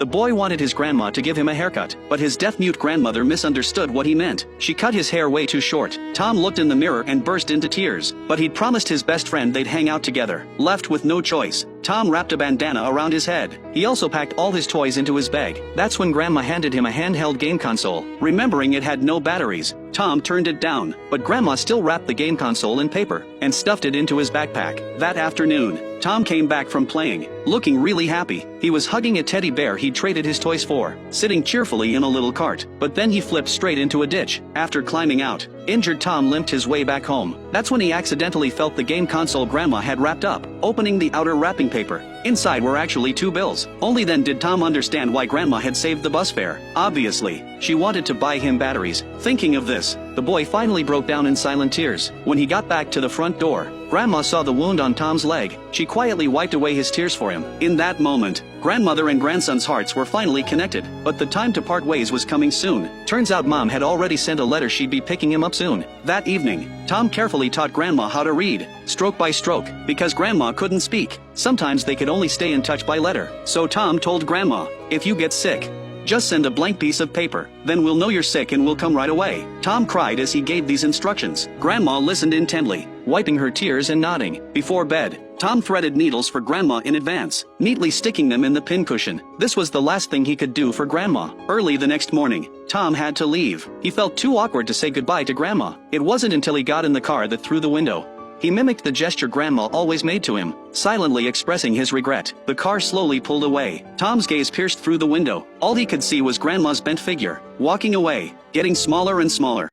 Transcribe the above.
The boy wanted his grandma to give him a haircut, but his deaf-mute grandmother misunderstood what he meant. She cut his hair way too short. Tom looked in the mirror and burst into tears, but he'd promised his best friend they'd hang out together. Left with no choice, Tom wrapped a bandana around his head. He also packed all his toys into his bag. That's when Grandma handed him a handheld game console. Remembering it had no batteries, Tom turned it down, but Grandma still wrapped the game console in paper and stuffed it into his backpack. That afternoon, Tom came back from playing, looking really happy. He was hugging a teddy bear he'd traded his toys for, sitting cheerfully in a little cart. But then he flipped straight into a ditch. After climbing out, injured Tom limped his way back home. That's when he accidentally felt the game console Grandma had wrapped up, opening the outer wrapping paper. Inside were actually 2 bills. Only then did Tom understand why Grandma had saved the bus fare. Obviously, she wanted to buy him batteries. Thinking of this, the boy finally broke down in silent tears. When he got back to the front door, Grandma saw the wound on Tom's leg. She quietly wiped away his tears for him. In that moment, grandmother and grandson's hearts were finally connected. But the time to part ways was coming soon. Turns out Mom had already sent a letter she'd be picking him up soon. That evening, Tom carefully taught Grandma how to read, stroke by stroke, because Grandma couldn't speak. Sometimes they could only stay in touch by letter. So Tom told Grandma, "If you get sick, just send a blank piece of paper. Then we'll know you're sick and we'll come right away." Tom cried as he gave these instructions. Grandma listened intently, wiping her tears and nodding. Before bed, Tom threaded needles for Grandma in advance, neatly sticking them in the pincushion. This was the last thing he could do for Grandma. Early the next morning, Tom had to leave. He felt too awkward to say goodbye to Grandma. It wasn't until he got in the car that through the window, he mimicked the gesture Grandma always made to him, silently expressing his regret. The car slowly pulled away. Tom's gaze pierced through the window. All he could see was Grandma's bent figure, walking away, getting smaller and smaller.